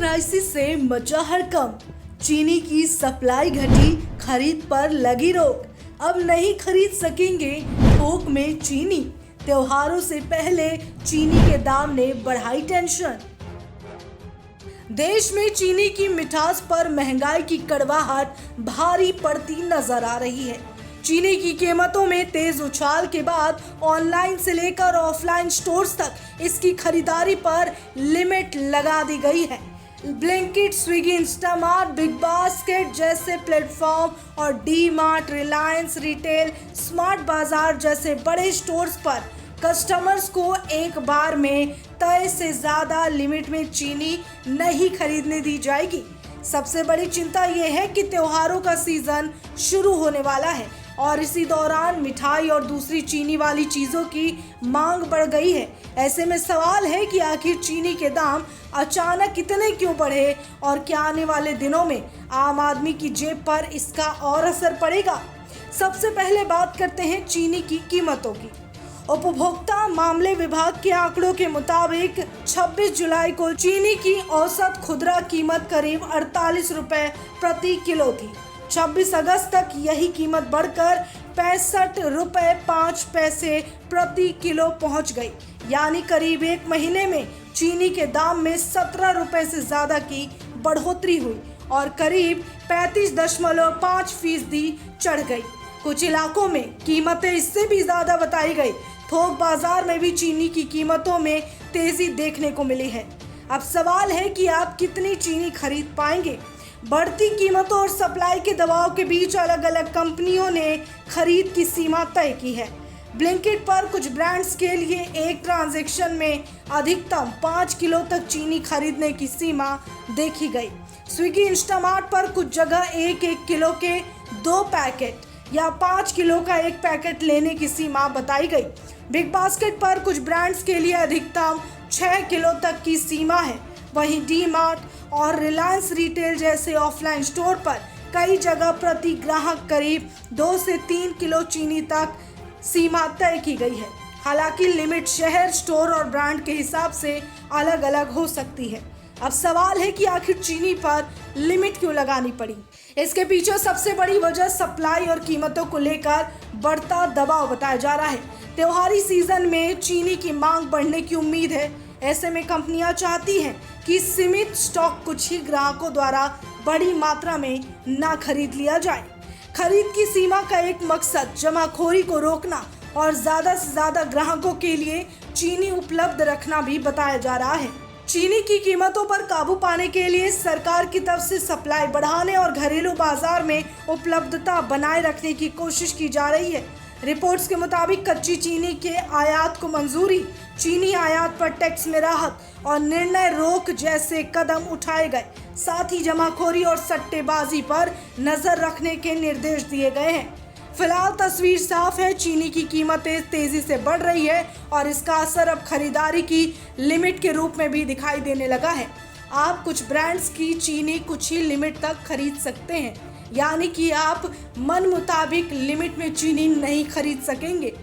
Crisis से मचा हड़कंप। चीनी की सप्लाई घटी, खरीद पर लगी रोक। अब नहीं खरीद सकेंगे थोक में चीनी। त्योहारों से पहले चीनी के दाम ने बढ़ाई टेंशन। देश में चीनी की मिठास पर महंगाई की कड़वाहट भारी पड़ती नजर आ रही है। चीनी की कीमतों में तेज उछाल के बाद ऑनलाइन से लेकर ऑफलाइन स्टोर्स तक इसकी खरीदारी पर लिमिट लगा दी गई है। Blinkit, Swiggy, Instamart, big basket जैसे प्लेटफॉर्म और D mart, Reliance retail, smart बाजार जैसे बड़े स्टोर्स पर कस्टमर्स को एक बार में तय से ज्यादा लिमिट में चीनी नहीं खरीदने दी जाएगी। सबसे बड़ी चिंता यह है कि त्योहारों का सीजन शुरू होने वाला है और इसी दौरान मिठाई और दूसरी चीनी वाली चीजों की मांग बढ़ गई है। ऐसे में सवाल है कि आखिर चीनी के दाम अचानक इतने क्यों बढ़े और क्या आने वाले दिनों में आम आदमी की जेब पर इसका और असर पड़ेगा। सबसे पहले बात करते हैं चीनी की कीमतों की। उपभोक्ता मामले विभाग के आंकड़ों के मुताबिक 26 जुलाई को चीनी की औसत खुदरा कीमत करीब 48 रुपए प्रति किलो थी। 26 अगस्त तक यही कीमत बढ़कर 65 रुपए 5 पैसे प्रति किलो पहुंच गई। यानी करीब एक महीने में चीनी के दाम में 17 रुपए से ज्यादा की बढ़ोतरी हुई और करीब 35.5% चढ़ गई। कुछ इलाकों में कीमतें इससे भी ज्यादा बताई गई। थोक बाजार में भी चीनी की कीमतों में तेजी देखने को मिली है। अब सवाल है कि आप कितनी चीनी खरीद पाएंगे। बढ़ती कीमतों और सप्लाई के दबाव के बीच अलग अलग कंपनियों ने खरीद की सीमा तय की है। ब्लिंकिट पर कुछ ब्रांड्स के लिए एक ट्रांजैक्शन में अधिकतम 5 किलो तक चीनी खरीदने की सीमा देखी गई। स्विगी, इंस्टामार्ट पर कुछ जगह 1-1 किलो के 2 पैकेट या 5 किलो का 1 पैकेट लेने की सीमा बताई गई। बिग बास्केट पर कुछ ब्रांड्स के लिए अधिकतम 6 किलो तक की सीमा है। वहीं डी मार्ट और रिलायंस रिटेल जैसे ऑफलाइन स्टोर पर कई जगह प्रति ग्राहक करीब 2 से 3 किलो चीनी तक सीमा तय की गई है। हालांकि लिमिट शहर, स्टोर और ब्रांड के हिसाब से अलग अलग हो सकती है। अब सवाल है कि आखिर चीनी पर लिमिट क्यों लगानी पड़ी। इसके पीछे सबसे बड़ी वजह सप्लाई और कीमतों को लेकर बढ़ता दबाव बताया जा रहा है। त्योहारी सीजन में चीनी की मांग बढ़ने की उम्मीद है। ऐसे में कंपनियां चाहती हैं कि सीमित स्टॉक कुछ ही ग्राहकों द्वारा बड़ी मात्रा में ना खरीद लिया जाए। खरीद की सीमा का एक मकसद जमाखोरी को रोकना और ज्यादा से ज्यादा ग्राहकों के लिए चीनी उपलब्ध रखना भी बताया जा रहा है। चीनी की कीमतों पर काबू पाने के लिए सरकार की तरफ से सप्लाई बढ़ाने और घरेलू बाजार में उपलब्धता बनाए रखने की कोशिश की जा रही है। रिपोर्ट्स के मुताबिक कच्ची चीनी के आयात को मंजूरी, चीनी आयात पर टैक्स में राहत और निर्णय रोक जैसे कदम उठाए गए। साथ ही जमाखोरी और सट्टेबाजी पर नजर रखने के निर्देश दिए गए हैं। फिलहाल तस्वीर साफ है, चीनी की कीमतें तेजी से बढ़ रही है और इसका असर अब खरीदारी की लिमिट के रूप में भी दिखाई देने लगा है। आप कुछ ब्रांड्स की चीनी कुछ ही लिमिट तक खरीद सकते हैं, यानी कि आप मन मुताबिक लिमिट में चीनी नहीं खरीद सकेंगे।